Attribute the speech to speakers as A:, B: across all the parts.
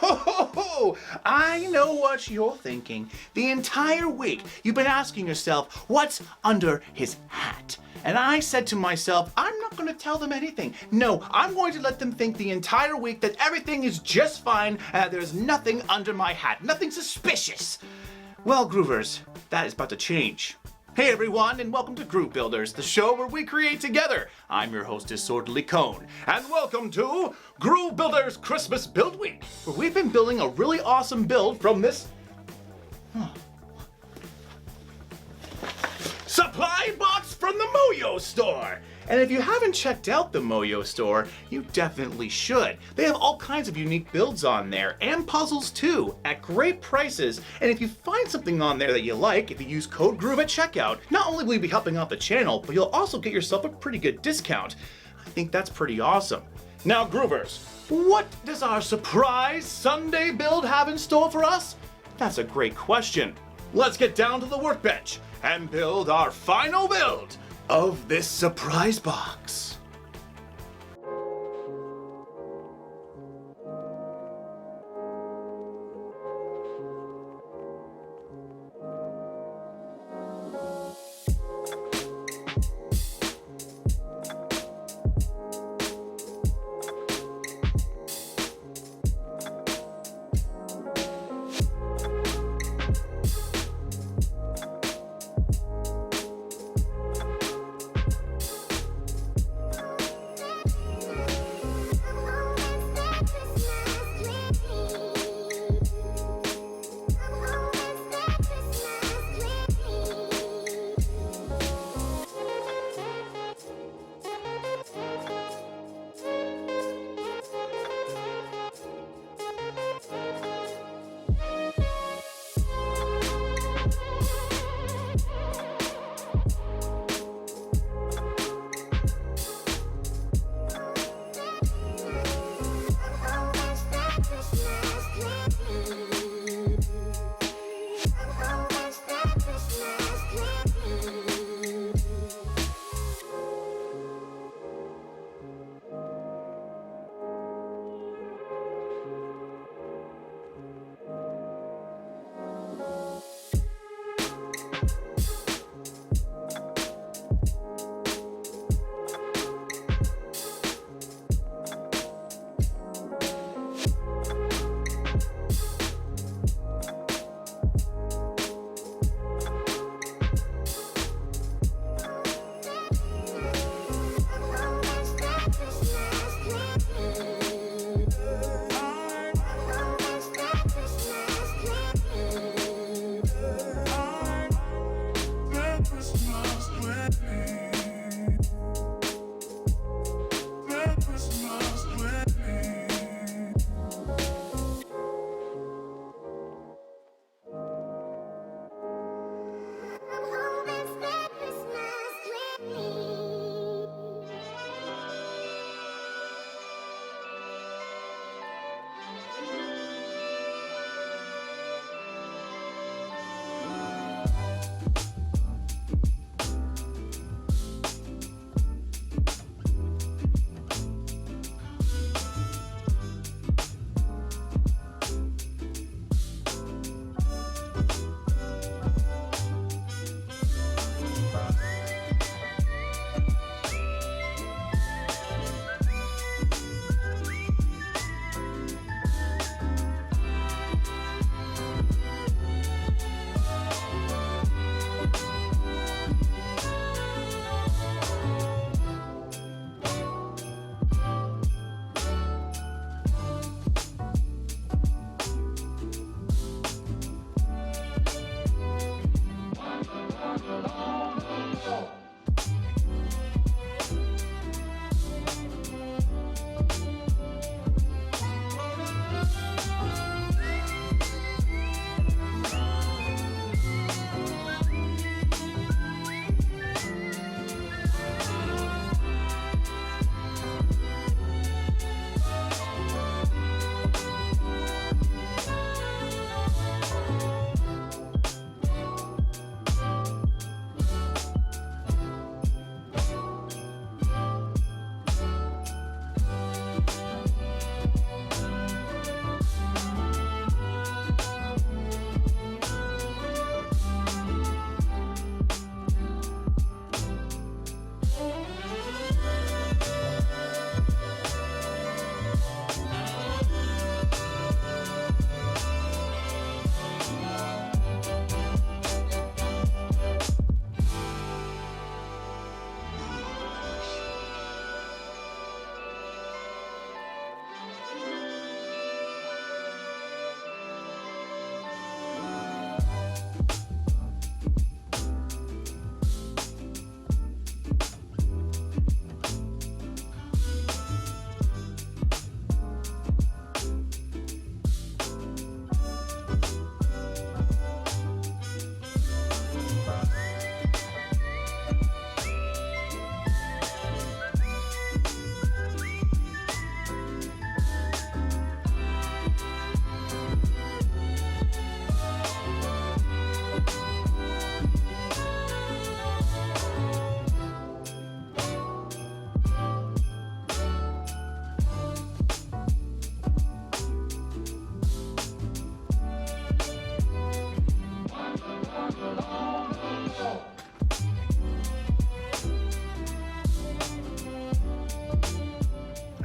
A: ho, ho, ho! I know what you're thinking. The entire week you've been asking yourself, what's under his hat? And I said to myself, I'm not going to tell them anything. No, I'm going to let them think the entire week that everything is just fine and there's nothing under my hat, nothing suspicious. Well, Groovers, that is about to change. Hey everyone, and welcome to Groove Builders, the show where we create together. I'm your host, Disorderly Cone, and welcome to Groove Builders Christmas Build Week, where we've been building a really awesome build from this supply box from the Moyu Store. And if you haven't checked out the Moyu Store, you definitely should. They have all kinds of unique builds on there, and puzzles too, at great prices. And if you find something on there that you like, if you use code GROOVE at checkout, not only will you be helping out the channel, but you'll also get yourself a pretty good discount. I think that's pretty awesome. Now Groovers, what does our surprise Sunday build have in store for us? That's a great question. Let's get down to the workbench and build our final build of this surprise box.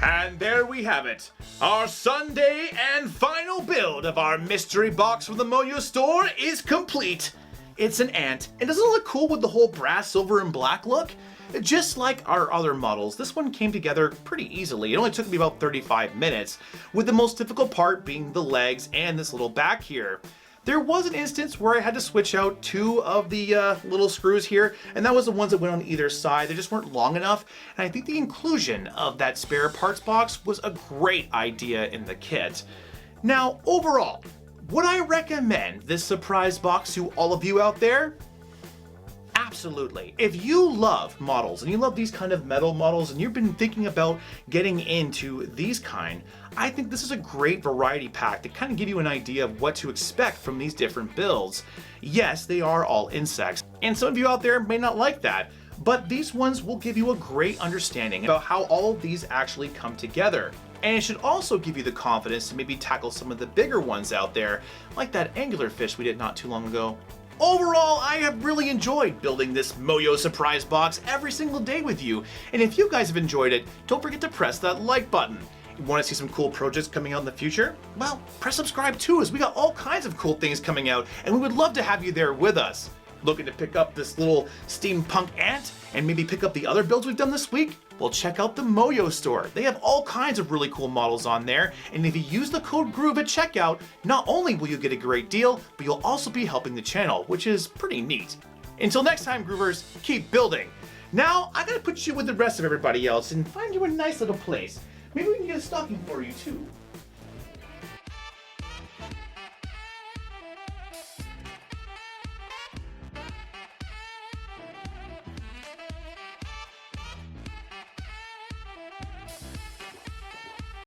A: And there we have it, our Sunday and final build of our mystery box from the Moyu Store is complete. It's an ant, and doesn't it look cool with the whole brass, silver, and black look? Just like our other models, this one came together pretty easily. It only took me about 35 minutes, with the most difficult part being the legs and this little back here. There was an instance where I had to switch out 2 of the little screws here, and that was the ones that went on either side. They just weren't long enough, and I think the inclusion of that spare parts box was a great idea in the kit. Now, overall, would I recommend this surprise box to all of you out there? Absolutely. If you love models and you love these kind of metal models and you've been thinking about getting into these kind, I think this is a great variety pack to kind of give you an idea of what to expect from these different builds. Yes, they are all insects, and some of you out there may not like that, but these ones will give you a great understanding about how all of these actually come together. And it should also give you the confidence to maybe tackle some of the bigger ones out there, like that anglerfish we did not too long ago. Overall, I have really enjoyed building this Moyu surprise box every single day with you, and if you guys have enjoyed it, don't forget to press that like button. You want to see some cool projects coming out in the future? Well, press subscribe too, as we got all kinds of cool things coming out, and we would love to have you there with us. Looking to pick up this little steampunk ant and maybe pick up the other builds we've done this week? Well, check out the Moyu Store. They have all kinds of really cool models on there, and if you use the code GROOVE at checkout, not only will you get a great deal, but you'll also be helping the channel, which is pretty neat. Until next time, Groovers, keep building. Now, I gotta put you with the rest of everybody else and find you a nice little place. Maybe we can get a stocking for you too.